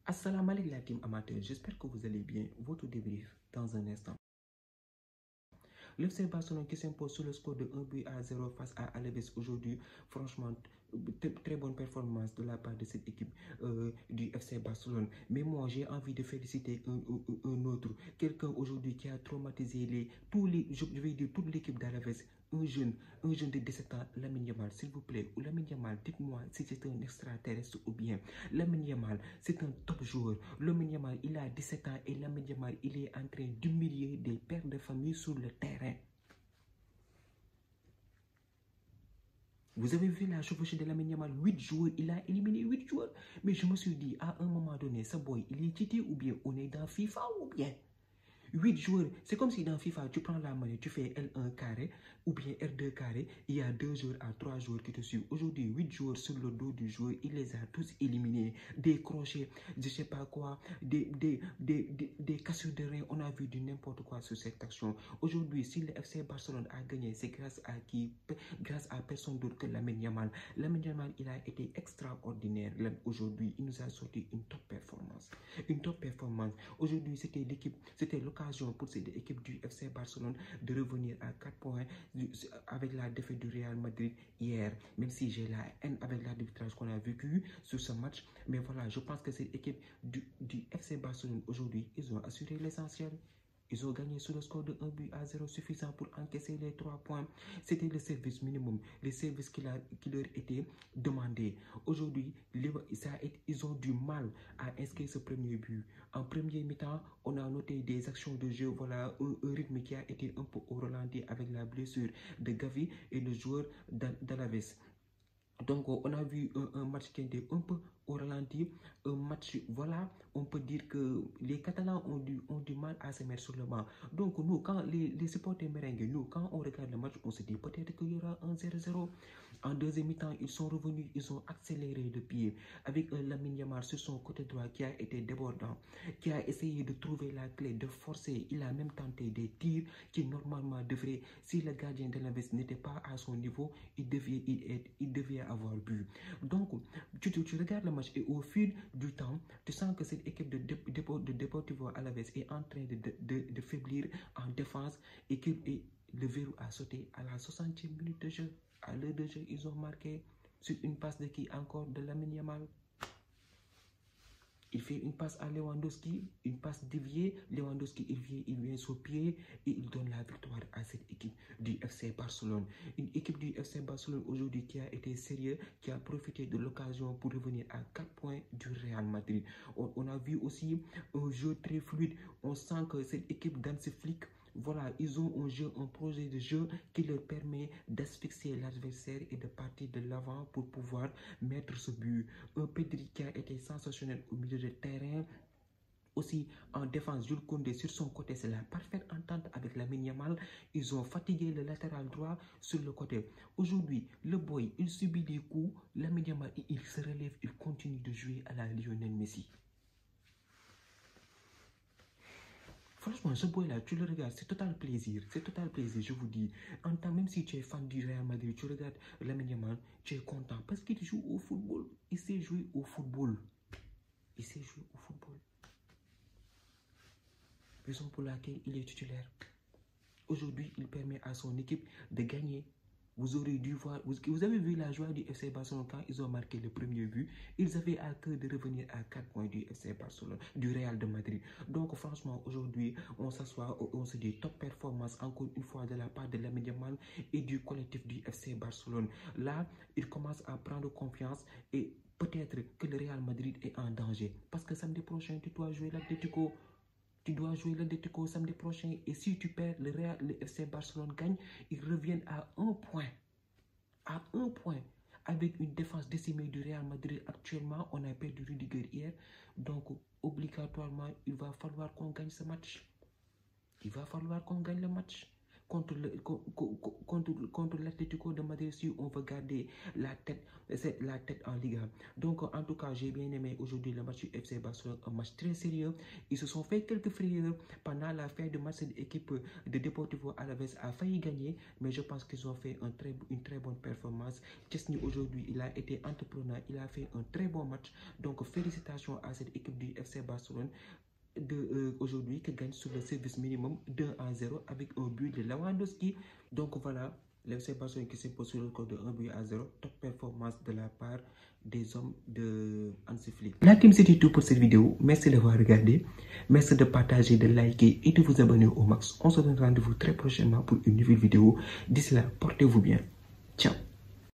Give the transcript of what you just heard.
Assalamu alaikum la team amateur, j'espère que vous allez bien. Votre débrief dans un instant. Le FC Barcelone qui s'impose sur le score de 1-0 face à Alaves aujourd'hui. Franchement, très bonne performance de la part de cette équipe du FC Barcelone. Mais moi, j'ai envie de féliciter un autre. Quelqu'un aujourd'hui qui a traumatisé je vais dire toute l'équipe d'Alaves. Un jeune de 17 ans, Lamine Yamal, s'il vous plaît. Ou Lamine Yamal, dites-moi si c'est un extraterrestre ou bien. Lamine Yamal, c'est un top joueur. Lamine Yamal, il a 17 ans et Lamine Yamal, il est en train d'humilier des pères de famille sur le terrain. Vous avez vu la chevauchée de Lamine Yamal, 8 joueurs, il a éliminé 8 joueurs. Mais je me suis dit, à un moment donné, ce boy, il est titi ou bien on est dans FIFA ou bien 8 joueurs, c'est comme si dans FIFA, tu prends la monnaie, tu fais L1 carré ou bien R2 carré, il y a 2 joueurs à 3 joueurs qui te suivent. Aujourd'hui, 8 joueurs sur le dos du joueur, il les a tous éliminés. Des crochets, je sais pas quoi, des cassures de rein, on a vu du n'importe quoi sur cette action. Aujourd'hui, si le FC Barcelone a gagné, c'est grâce à qui? Grâce à personne d'autre que Lamine Yamal. Lamine Yamal, il a été extraordinaire. Aujourd'hui, il nous a sorti une top performance. Une top performance. Aujourd'hui, c'était l'occasion pour cette équipe du FC Barcelone de revenir à 4 points avec la défaite du Real Madrid hier. Même si j'ai la haine avec l'arbitrage qu'on a vécu sur ce match. Mais voilà, je pense que cette équipe du FC Barcelone aujourd'hui, ils ont assuré l'essentiel. Ils ont gagné sur le score de 1-0 suffisant pour encaisser les 3 points. C'était le service minimum, le service qui leur était demandé. Aujourd'hui, ils ont du mal à inscrire ce premier but. En premier mi-temps, on a noté des actions de jeu, voilà, un rythme qui a été un peu au ralenti avec la blessure de Gavi et le joueur d'Alaves. Donc, on a vu un match qui était un peu au ralenti, un match, voilà, on peut dire que les Catalans ont du mal à se mettre sur le banc. Donc, nous, quand les supporters merengues, quand on regarde le match, on se dit peut-être qu'il y aura un 0-0. En deuxième mi-temps, ils sont revenus, ils ont accéléré le pied avec un Lamine Yamal sur son côté droit qui a été débordant, qui a essayé de trouver la clé, de forcer. Il a même tenté des tirs qui normalement devraient, si le gardien de l'Alaves n'était pas à son niveau, il devait avoir but. Donc, tu regardes le match et au fil du temps, tu sens que cette équipe de Deportivo Alaves est en train de faiblir en défense et le verrou a sauté à la 60e minute de jeu. À l'heure de jeu, ils ont marqué sur une passe de qui encore? De Lamine Yamal. Il fait une passe à Lewandowski, une passe déviée. Lewandowski, il vient sur pied et il donne la victoire à cette équipe du FC Barcelone. Une équipe du FC Barcelone aujourd'hui qui a été sérieuse, qui a profité de l'occasion pour revenir à 4 points du Real Madrid. On a vu aussi un jeu très fluide. On sent que cette équipe d'Hansi Flick, voilà, ils ont un projet de jeu qui leur permet d'asphyxier l'adversaire et de partir de l'avant pour pouvoir mettre ce but. Un Pedri qui a été sensationnel au milieu de terrain. Aussi en défense, Jules Koundé sur son côté, c'est la parfaite entente avec Lamine Yamal. Ils ont fatigué le latéral droit sur le côté. Aujourd'hui, le boy, il subit des coups. Lamine Yamal, il se relève, il continue de jouer à la Lionel Messi. Franchement, ce boy-là, tu le regardes, c'est total plaisir. C'est total plaisir, je vous dis. En tant même si tu es fan du Real Madrid, tu regardes Lamine Yamal, tu es content parce qu'il joue au football. Il sait jouer au football. Il sait jouer au football. Raison pour laquelle il est titulaire. Aujourd'hui, il permet à son équipe de gagner. Vous aurez dû voir, vous avez vu la joie du FC Barcelone quand ils ont marqué le premier but. Ils avaient à cœur de revenir à 4 points du FC Barcelone, du Real de Madrid. Donc franchement, aujourd'hui, on s'assoit, on se dit top performance encore une fois de la part de Lamine Yamal et du collectif du FC Barcelone. Là, ils commencent à prendre confiance et peut-être que le Real Madrid est en danger. Parce que samedi prochain, tu dois jouer l'Atlético. Tu dois jouer l'Atlético samedi prochain. Et si tu perds, le FC Barcelone gagne, ils reviennent à 1 point. À 1 point. Avec une défense décimée du Real Madrid actuellement, on a perdu Rudiger hier. Donc, obligatoirement, il va falloir qu'on gagne ce match. Il va falloir qu'on gagne le match. contre l'Atlético de Madrid si on veut garder la tête en Liga. Donc en tout cas, j'ai bien aimé aujourd'hui le match du FC Barcelone, un match très sérieux. Ils se sont fait quelques frayeurs pendant la fin de match. Cette équipe de Deportivo Alavés a failli gagner, mais je pense qu'ils ont fait une très bonne performance. Chesney aujourd'hui, il a été entrepreneur, il a fait un très bon match. Donc félicitations à cette équipe du FC Barcelone aujourd'hui qui gagne sur le service minimum 2-0 avec un but de Lewandowski. Donc voilà, le FC Barcelone qui s'impose sur le score de 1-0. Top performance de la part des hommes de Hansi Flick. La team, c'était tout pour cette vidéo. Merci d'avoir regardé. Merci de partager, de liker et de vous abonner au max. On se donne rendez-vous très prochainement pour une nouvelle vidéo. D'ici là, portez-vous bien. Ciao.